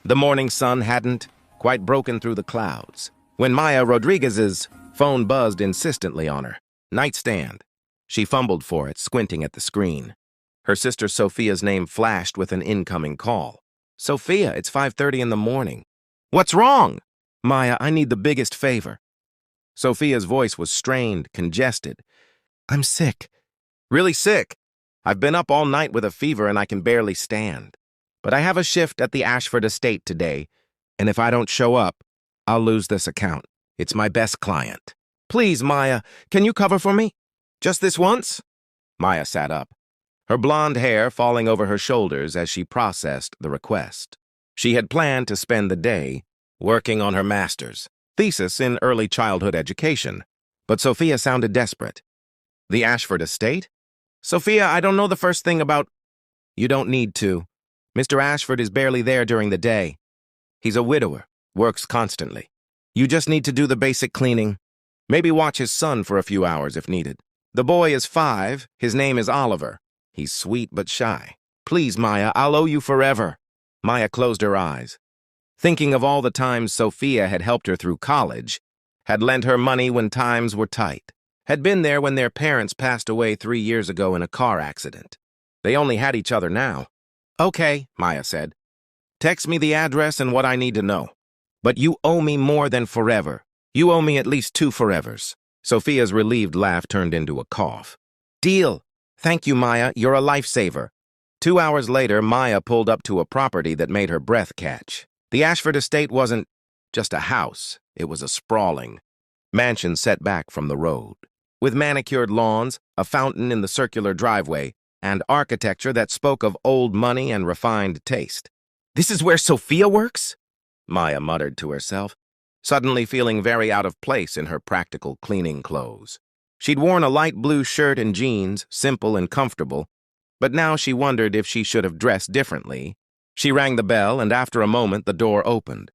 The morning sun hadn't quite broken through the clouds when Maya Rodriguez's phone buzzed insistently on her nightstand. She fumbled for it, squinting at the screen. Her sister Sophia's name flashed with an incoming call. "Sophia, it's 5:30 in the morning." "What's wrong?" "Maya, I need the biggest favor." Sophia's voice was strained, congested. "I'm sick." "Really sick? I've been up all night with a fever and I can barely stand. But I have a shift at the Ashford estate today, and if I don't show up, I'll lose this account. It's my best client. Please, Maya, can you cover for me? Just this once?" Maya sat up, her blonde hair falling over her shoulders as she processed the request. She had planned to spend the day working on her master's thesis in early childhood education, but Sophia sounded desperate. "The Ashford estate? Sophia, I don't know the first thing about—" "You don't need to. Mr. Ashford is barely there during the day. He's a widower, works constantly. You just need to do the basic cleaning. Maybe watch his son for a few hours if needed. The boy is 5. His name is Oliver. He's sweet but shy. Please, Maya, I'll owe you forever." Maya closed her eyes, thinking of all the times Sophia had helped her through college, had lent her money when times were tight, had been there when their parents passed away 3 years ago in a car accident. They only had each other now. "Okay," Maya said. "Text me the address and what I need to know. But you owe me more than forever. You owe me at least 2 forevers." Sophia's relieved laugh turned into a cough. "Deal. Thank you, Maya. You're a lifesaver." 2 hours later, Maya pulled up to a property that made her breath catch. The Ashford estate wasn't just a house. It was a sprawling mansion set back from the road, with manicured lawns, a fountain in the circular driveway, and architecture that spoke of old money and refined taste. "This is where Sophia works?" Maya muttered to herself, suddenly feeling very out of place in her practical cleaning clothes. She'd worn a light blue shirt and jeans, simple and comfortable, but now she wondered if she should have dressed differently. She rang the bell, and after a moment the door opened.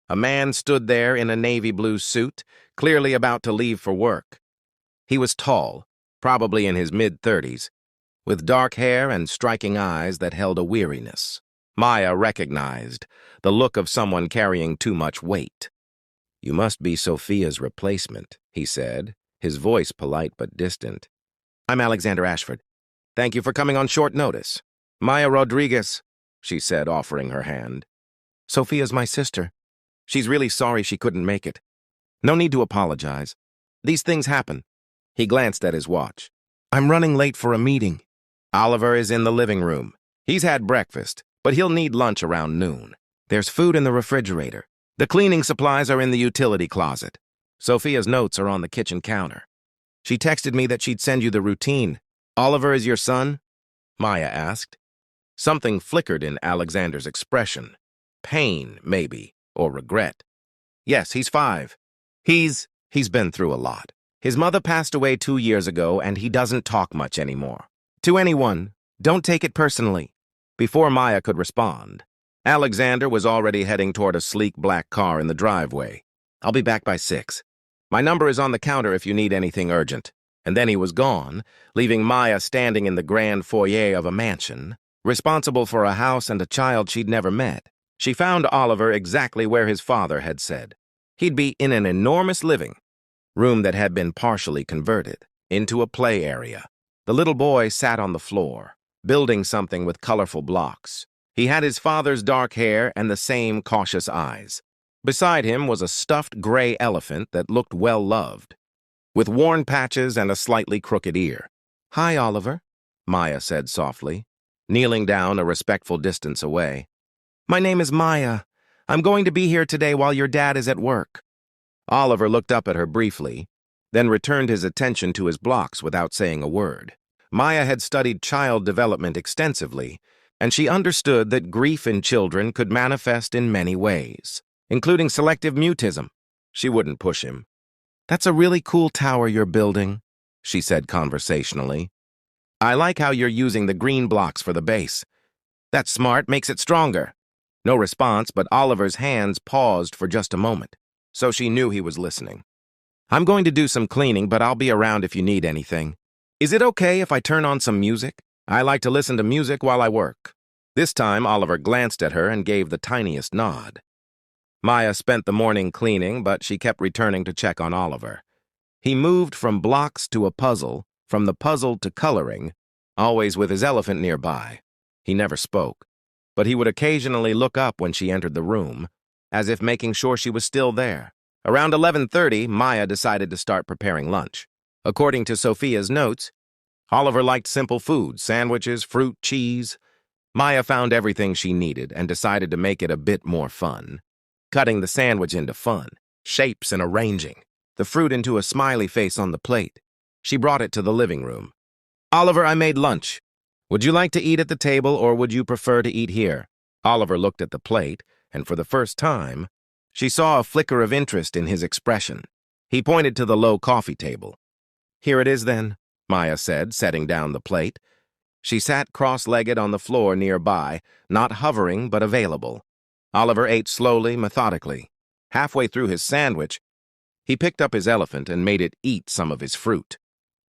A man stood there in a navy blue suit, clearly about to leave for work. He was tall, probably in his mid-30s, with dark hair and striking eyes that held a weariness. Maya recognized the look of someone carrying too much weight. "You must be Sophia's replacement," he said, his voice polite but distant. "I'm Alexander Ashford. Thank you for coming on short notice." "Maya Rodriguez," she said, offering her hand. "Sophia's my sister. She's really sorry she couldn't make it. No need to apologize. These things happen." He glanced at his watch. "I'm running late for a meeting." "Oliver is in the living room. He's had breakfast, but he'll need lunch around noon. There's food in the refrigerator. The cleaning supplies are in the utility closet. Sophia's notes are on the kitchen counter. She texted me that she'd send you the routine. Oliver is your son?" Maya asked. Something flickered in Alexander's expression. Pain, maybe, or regret. "Yes, he's 5. He's been through a lot. His mother passed away 2 years ago, and he doesn't talk much anymore. To anyone, don't take it personally." Before Maya could respond, Alexander was already heading toward a sleek black car in the driveway. "I'll be back by 6. My number is on the counter if you need anything urgent." And then he was gone, leaving Maya standing in the grand foyer of a mansion, responsible for a house and a child she'd never met. She found Oliver exactly where his father had said. He'd be in an enormous living room that had been partially converted into a play area. The little boy sat on the floor, building something with colorful blocks. He had his father's dark hair and the same cautious eyes. Beside him was a stuffed gray elephant that looked well-loved, with worn patches and a slightly crooked ear. "Hi, Oliver," Maya said softly, kneeling down a respectful distance away. "My name is Maya. I'm going to be here today while your dad is at work." Oliver looked up at her briefly, then returned his attention to his blocks without saying a word. Maya had studied child development extensively, and she understood that grief in children could manifest in many ways, including selective mutism. She wouldn't push him. "That's a really cool tower you're building," she said conversationally. "I like how you're using the green blocks for the base. That's smart, makes it stronger." No response, but Oliver's hands paused for just a moment, so she knew he was listening. "I'm going to do some cleaning, but I'll be around if you need anything. Is it okay if I turn on some music? I like to listen to music while I work." This time, Oliver glanced at her and gave the tiniest nod. Maya spent the morning cleaning, but she kept returning to check on Oliver. He moved from blocks to a puzzle, from the puzzle to coloring, always with his elephant nearby. He never spoke, but he would occasionally look up when she entered the room, as if making sure she was still there. Around 11:30, Maya decided to start preparing lunch. According to Sophia's notes, Oliver liked simple food, sandwiches, fruit, cheese. Maya found everything she needed and decided to make it a bit more fun. Cutting the sandwich into fun, shapes and arranging, the fruit into a smiley face on the plate. She brought it to the living room. "Oliver, I made lunch. Would you like to eat at the table or would you prefer to eat here?" Oliver looked at the plate, and for the first time, she saw a flicker of interest in his expression. He pointed to the low coffee table. "Here it is then," Maya said, setting down the plate. She sat cross-legged on the floor nearby, not hovering but available. Oliver ate slowly, methodically. Halfway through his sandwich, he picked up his elephant and made it eat some of his fruit.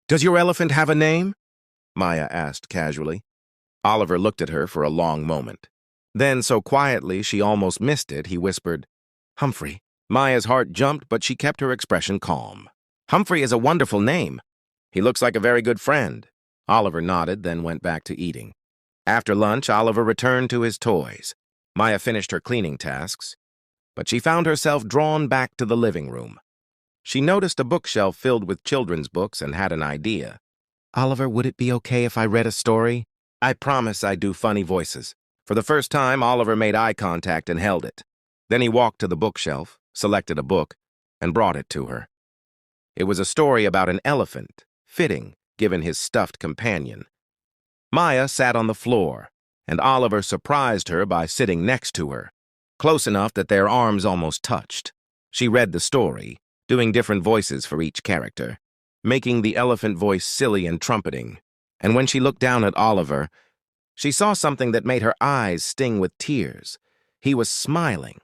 "Does your elephant have a name?" Maya asked casually. Oliver looked at her for a long moment. Then, so quietly she almost missed it, he whispered, "Humphrey." Maya's heart jumped, but she kept her expression calm. "Humphrey is a wonderful name. He looks like a very good friend." Oliver nodded, then went back to eating. After lunch, Oliver returned to his toys. Maya finished her cleaning tasks, but she found herself drawn back to the living room. She noticed a bookshelf filled with children's books and had an idea. "Oliver, would it be okay if I read a story? I promise I do funny voices." For the first time, Oliver made eye contact and held it. Then he walked to the bookshelf, selected a book, and brought it to her. It was a story about an elephant, fitting, given his stuffed companion. Maya sat on the floor, and Oliver surprised her by sitting next to her, close enough that their arms almost touched. She read the story, doing different voices for each character, making the elephant voice silly and trumpeting. And when she looked down at Oliver, she saw something that made her eyes sting with tears. He was smiling.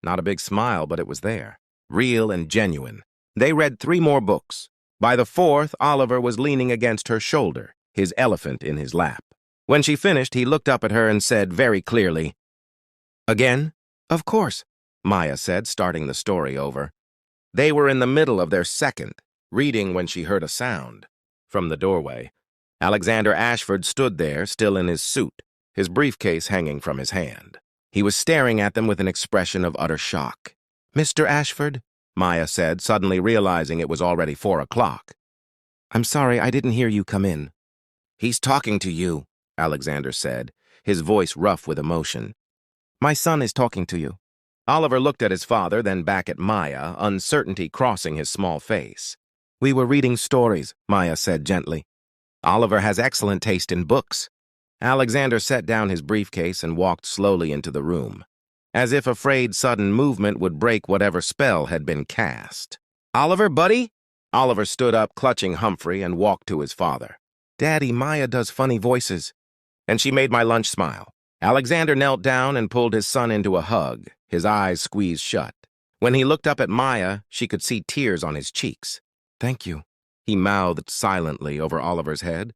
Not a big smile, but it was there, real and genuine. They read 3 more books. By the 4th, Oliver was leaning against her shoulder, his elephant in his lap. When she finished, he looked up at her and said very clearly, "Again?" "Of course," Maya said, starting the story over. They were in the middle of their 2nd, reading when she heard a sound. From the doorway, Alexander Ashford stood there, still in his suit, his briefcase hanging from his hand. He was staring at them with an expression of utter shock. "Mr. Ashford?" Maya said, suddenly realizing it was already 4 o'clock. "I'm sorry, I didn't hear you come in." "He's talking to you," Alexander said, his voice rough with emotion. "My son is talking to you." Oliver looked at his father, then back at Maya, uncertainty crossing his small face. "We were reading stories," Maya said gently. "Oliver has excellent taste in books." Alexander set down his briefcase and walked slowly into the room, as if afraid sudden movement would break whatever spell had been cast. "Oliver, buddy?" Oliver stood up, clutching Humphrey, and walked to his father. "Daddy, Maya does funny voices." And she made my lunch smile. Alexander knelt down and pulled his son into a hug, his eyes squeezed shut. When he looked up at Maya, she could see tears on his cheeks. "Thank you," he mouthed silently over Oliver's head.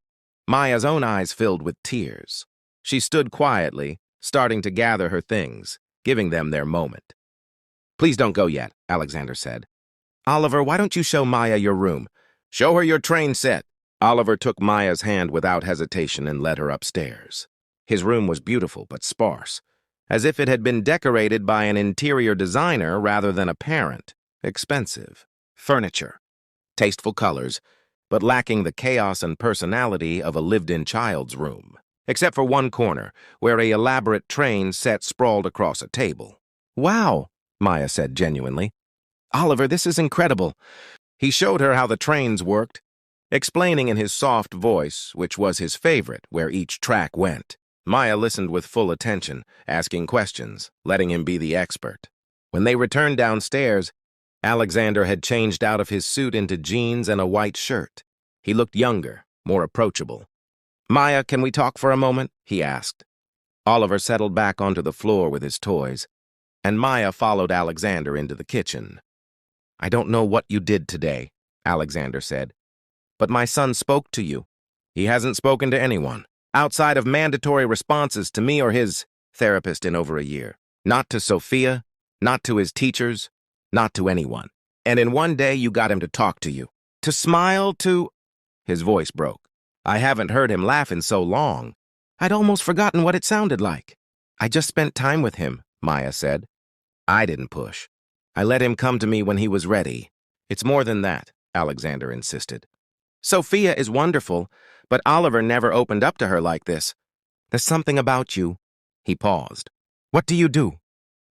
Maya's own eyes filled with tears. She stood quietly, starting to gather her things, giving them their moment. "Please don't go yet," Alexander said. "Oliver, why don't you show Maya your room? Show her your train set." Oliver took Maya's hand without hesitation and led her upstairs. His room was beautiful but sparse, as if it had been decorated by an interior designer rather than a parent. Expensive. Furniture. Tasteful colors, but lacking the chaos and personality of a lived-in child's room, except for one corner, where an elaborate train set sprawled across a table. "Wow," Maya said genuinely. "Oliver, this is incredible." He showed her how the trains worked, explaining in his soft voice, which was his favorite, where each track went. Maya listened with full attention, asking questions, letting him be the expert. When they returned downstairs, Alexander had changed out of his suit into jeans and a white shirt. He looked younger, more approachable. "Maya, can we talk for a moment?" he asked. Oliver settled back onto the floor with his toys, and Maya followed Alexander into the kitchen. "I don't know what you did today," Alexander said, "but my son spoke to you." "He hasn't spoken to anyone," outside of mandatory responses to me or his therapist in over a year. Not to Sophia, not to his teachers, not to anyone. And in one day you got him to talk to you. To smile, to... His voice broke. I haven't heard him laugh in so long. I'd almost forgotten what it sounded like. I just spent time with him, Maya said. I didn't push. I let him come to me when he was ready. It's more than that, Alexander insisted. Sophia is wonderful, but Oliver never opened up to her like this. There's something about you. He paused. What do you do?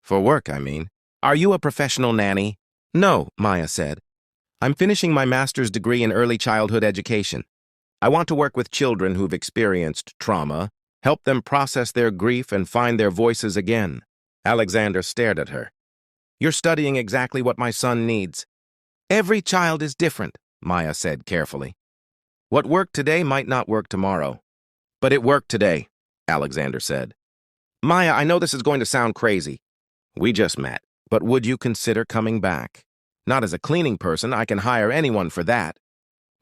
For work, I mean. Are you a professional nanny? No, Maya said. I'm finishing my master's degree in early childhood education. I want to work with children who've experienced trauma, help them process their grief and find their voices again. Alexander stared at her. You're studying exactly what my son needs. Every child is different, Maya said carefully. What worked today might not work tomorrow. But it worked today, Alexander said. Maya, I know this is going to sound crazy. We just met, but would you consider coming back? Not as a cleaning person, I can hire anyone for that.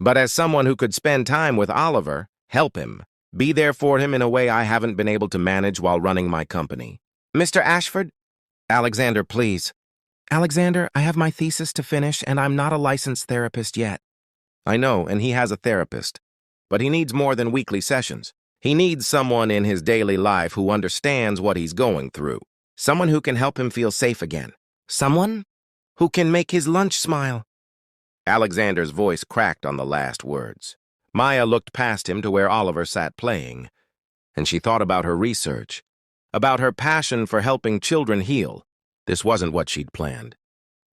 But as someone who could spend time with Oliver, help him, be there for him in a way I haven't been able to manage while running my company. Mr. Ashford? Alexander, please. Alexander, I have my thesis to finish, and I'm not a licensed therapist yet. I know, and he has a therapist. But he needs more than weekly sessions. He needs someone in his daily life who understands what he's going through. Someone who can help him feel safe again. Someone who can make his lunch smile. Alexander's voice cracked on the last words. Maya looked past him to where Oliver sat playing, and she thought about her research, about her passion for helping children heal. This wasn't what she'd planned.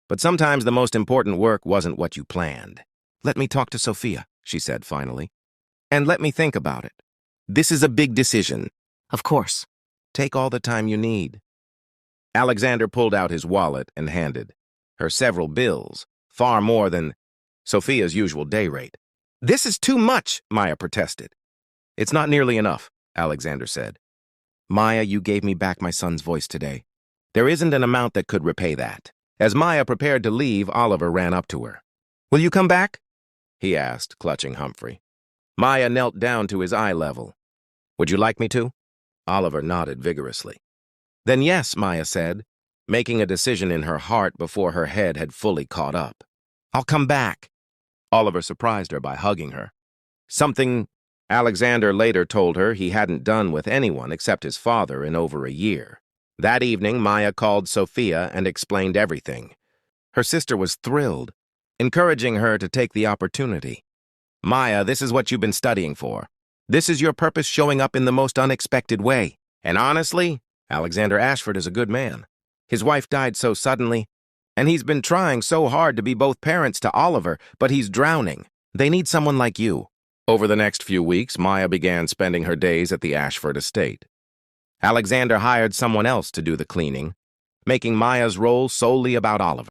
But sometimes the most important work wasn't what you planned. Let me talk to Sophia, she said finally. And let me think about it. This is a big decision. Of course. Take all the time you need. Alexander pulled out his wallet and handed her several bills, far more than Sophia's usual day rate. This is too much, Maya protested. It's not nearly enough, Alexander said. Maya, you gave me back my son's voice today. There isn't an amount that could repay that. As Maya prepared to leave, Oliver ran up to her. Will you come back? He asked, clutching Humphrey. Maya knelt down to his eye level. Would you like me to? Oliver nodded vigorously. Then yes, Maya said, making a decision in her heart before her head had fully caught up. I'll come back. Oliver surprised her by hugging her. Something Alexander later told her he hadn't done with anyone except his father in over a year. That evening, Maya called Sophia and explained everything. Her sister was thrilled, encouraging her to take the opportunity. Maya, this is what you've been studying for. This is your purpose showing up in the most unexpected way. And honestly, Alexander Ashford is a good man. His wife died so suddenly, and he's been trying so hard to be both parents to Oliver, but he's drowning. They need someone like you. Over the next few weeks, Maya began spending her days at the Ashford estate. Alexander hired someone else to do the cleaning, making Maya's role solely about Oliver.